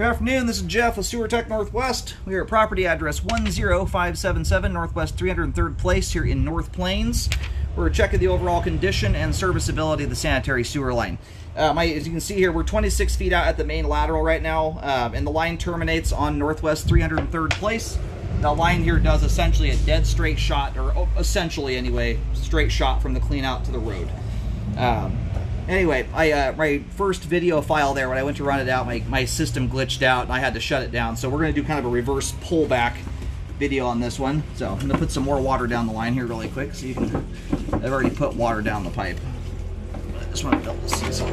Good afternoon, this is Jeff with Sewer Tech Northwest. We are at property address 10577 Northwest 303rd Place here in North Plains. We're checking the overall condition and serviceability of the sanitary sewer line. As you can see here, we're 26 feet out at the main lateral right now, and the line terminates on Northwest 303rd Place. The line here does essentially a dead straight shot, or essentially anyway, straight shot from the clean out to the road. Anyway, my first video file there, when I went to run it out, my system glitched out and I had to shut it down. So we're going to do kind of a reverse pullback video on this one. So I'm going to put some more water down the line here really quick so you can... I've already put water down the pipe. I just want to build this up.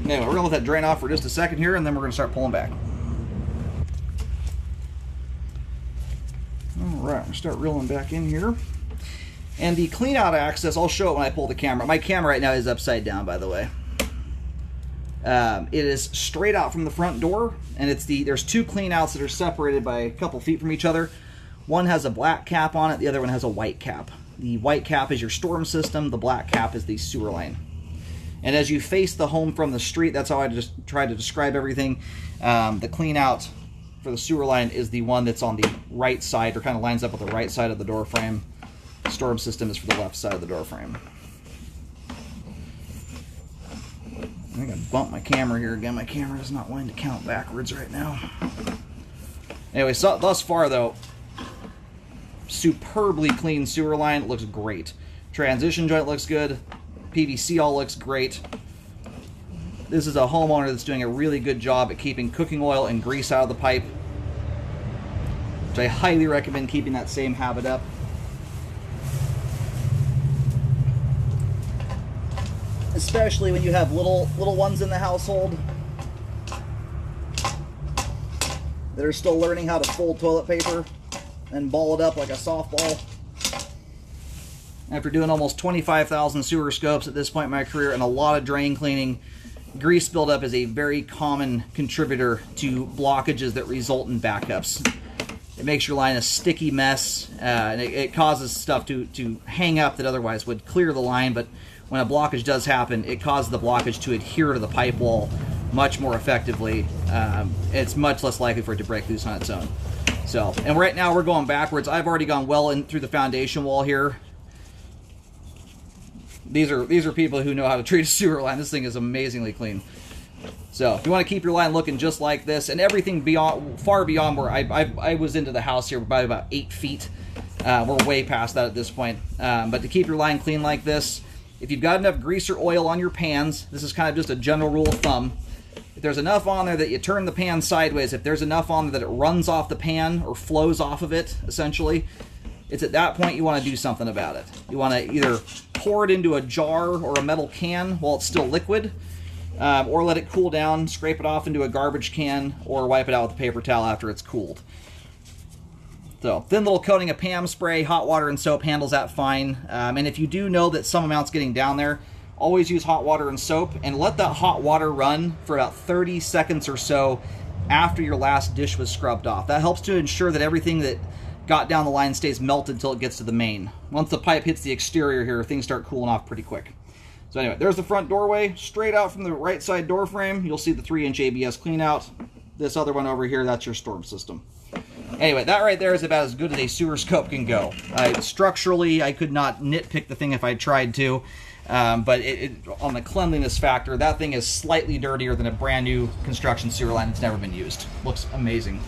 Anyway, we're going to let that drain off for just a second here, and then we're going to start pulling back. Alright, I'm going to start reeling back in here. And the clean out access, I'll show it when I pull the camera. My camera right now is upside down, by the way. It is straight out from the front door, and there's two clean outs that are separated by a couple feet from each other. One has a black cap on it, the other one has a white cap. The white cap is your storm system, the black cap is the sewer line. And as you face the home from the street, that's how I just tried to describe everything. The clean out for the sewer line is the one that's on the right side, or kind of lines up with the right side of the door frame. The storm system is for the left side of the door frame. I'm going to bump my camera here again. My camera is not wanting to count backwards right now. Anyway, so thus far though, superbly clean sewer line. It looks great. Transition joint looks good. PVC all looks great. This is a homeowner that's doing a really good job at keeping cooking oil and grease out of the pipe, which I highly recommend keeping that same habit up. Especially when you have little ones in the household that are still learning how to fold toilet paper and ball it up like a softball. After doing almost 25,000 sewer scopes at this point in my career and a lot of drain cleaning, grease buildup is a very common contributor to blockages that result in backups. It makes your line a sticky mess, and it causes stuff to hang up that otherwise would clear the line, but when a blockage does happen, it causes the blockage to adhere to the pipe wall much more effectively. It's much less likely for it to break loose on its own. So, and right now we're going backwards. I've already gone well in through the foundation wall here. These are people who know how to treat a sewer line. This thing is amazingly clean. So if you want to keep your line looking just like this, and everything far beyond where I was into the house here by about 8 feet. We're way past that at this point. But to keep your line clean like this, if you've got enough grease or oil on your pans, this is kind of just a general rule of thumb. If there's enough on there that you turn the pan sideways, if there's enough on there that it runs off the pan or flows off of it, essentially, it's at that point you want to do something about it. You want to either pour it into a jar or a metal can while it's still liquid, or let it cool down, scrape it off into a garbage can, or wipe it out with a paper towel after it's cooled. So, thin little coating of PAM spray, hot water and soap handles that fine. And if you do know that some amount's getting down there, always use hot water and soap, and let that hot water run for about 30 seconds or so after your last dish was scrubbed off. That helps to ensure that everything that got down the line stays melted until it gets to the main. Once the pipe hits the exterior here, things start cooling off pretty quick. So anyway, there's the front doorway. Straight out from the right side door frame, you'll see the 3-inch ABS clean out. This other one over here, that's your storm system. Anyway, that right there is about as good as a sewer scope can go. Structurally, I could not nitpick the thing if I tried to, but on the cleanliness factor, that thing is slightly dirtier than a brand new construction sewer line that's never been used. Looks amazing.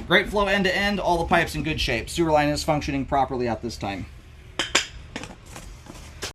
Great flow end to end, all the pipes in good shape. Sewer line is functioning properly at this time.